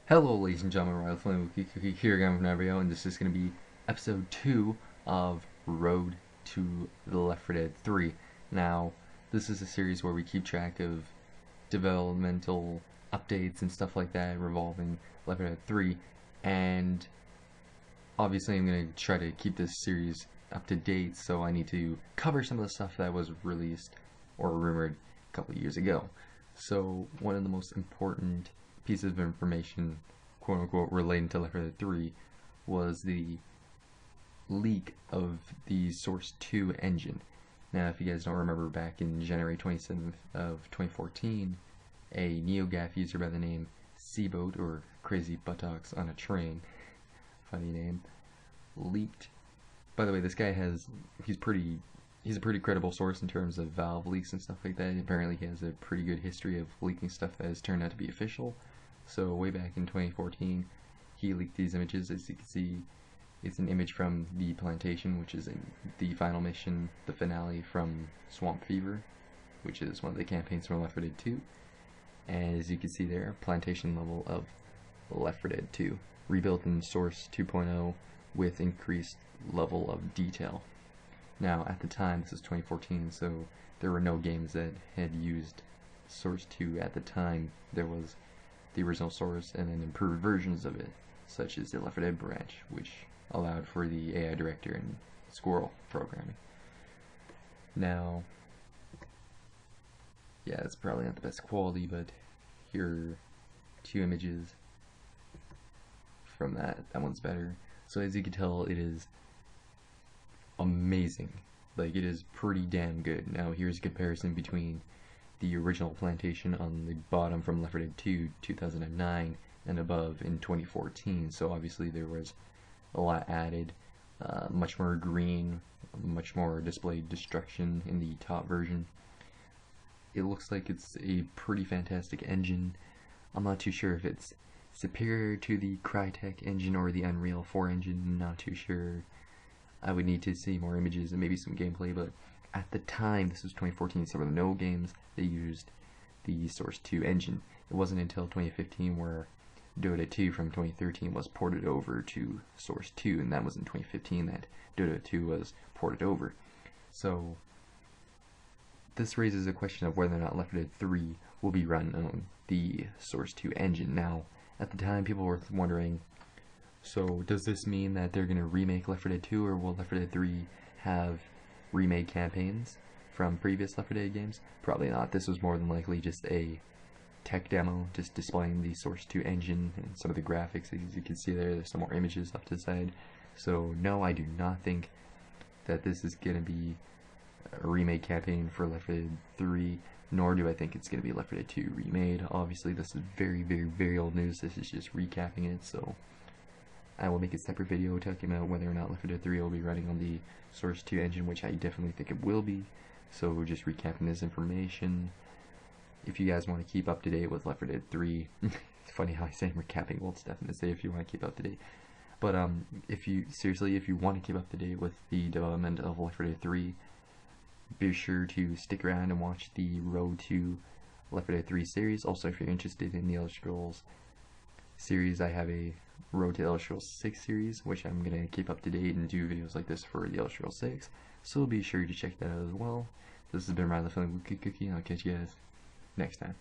Hello, ladies and gentlemen, Riley Flame Cookie here again from Navrio, and this is going to be episode 2 of Road to the Left 4 Dead 3. Now, this is a series where we keep track of developmental updates and stuff like that revolving Left 4 Dead 3, and obviously I'm going to try to keep this series up to date, so I need to cover some of the stuff that was released or rumored a couple of years ago. So, one of the most important piece of information, quote unquote, relating to Left 4 Dead 3 was the leak of the Source 2 engine. Now, if you guys don't remember, back in January 27th of 2014, a NeoGAF user by the name Seaboat, or Crazy Buttocks on a Train, funny name, leaked. By the way, this guy he's a pretty credible source in terms of Valve leaks and stuff like that. Apparently he has a pretty good history of leaking stuff that has turned out to be official. So way back in 2014, he leaked these images. As you can see, it's an image from the Plantation, which is the final mission, the finale from Swamp Fever, which is one of the campaigns from Left 4 Dead 2. And as you can see there, Plantation level of Left 4 Dead 2, rebuilt in Source 2.0 with increased level of detail. Now, at the time, this is 2014, so there were no games that had used Source 2 at the time. There was the original Source and then improved versions of it, such as the Left 4 Dead branch, which allowed for the AI director and squirrel programming. Now, yeah, it's probably not the best quality, but here are two images from that. That one's better. So as you can tell, it is amazing. Like, it is pretty damn good. Now here's a comparison between the original Plantation on the bottom from Left 4 Dead 2 2009 and above in 2014. So obviously there was a lot added, much more green, much more displayed destruction in the top version. It looks like it's a pretty fantastic engine. I'm not too sure if it's superior to the Crytek engine or the Unreal 4 engine, not too sure. I would need to see more images and maybe some gameplay, but at the time, this was 2014, so there were no games that used the Source 2 engine. It wasn't until 2015 where Dota 2 from 2013 was ported over to Source 2, and that was in 2015 that Dota 2 was ported over. So this raises a question of whether or not Left 4 Dead 3 will be run on the Source 2 engine. Now, at the time, people were wondering, so does this mean that they're going to remake Left 4 Dead 2, or will Left 4 Dead 3 have remade campaigns from previous Left 4 Dead games? Probably not. This was more than likely just a tech demo, just displaying the Source 2 engine and some of the graphics. As you can see there's some more images off to the side. So no, I do not think that this is going to be a remade campaign for Left 4 Dead 3, nor do I think it's going to be Left 4 Dead 2 remade. Obviously this is very, very, very old news. This is just recapping it, so I will make a separate video talking about whether or not Left 4 Dead 3 will be running on the Source 2 engine, which I definitely think it will be. So we're just recapping this information. If you guys want to keep up to date with Left 4 Dead 3, it's funny how I say recapping. Well, it's definitely say if you want to keep up to date. But if you want to keep up to date with the development of Left 4 Dead 3, be sure to stick around and watch the Road to Left 4 Dead 3 series. Also, if you're interested in the Elder Scrolls series, I have a Road to Elder Scrolls 6 series, which I'm going to keep up to date and do videos like this for the Elder Scrolls 6, so be sure to check that out as well. This has been Riley Flame Cookie, and I'll catch you guys next time.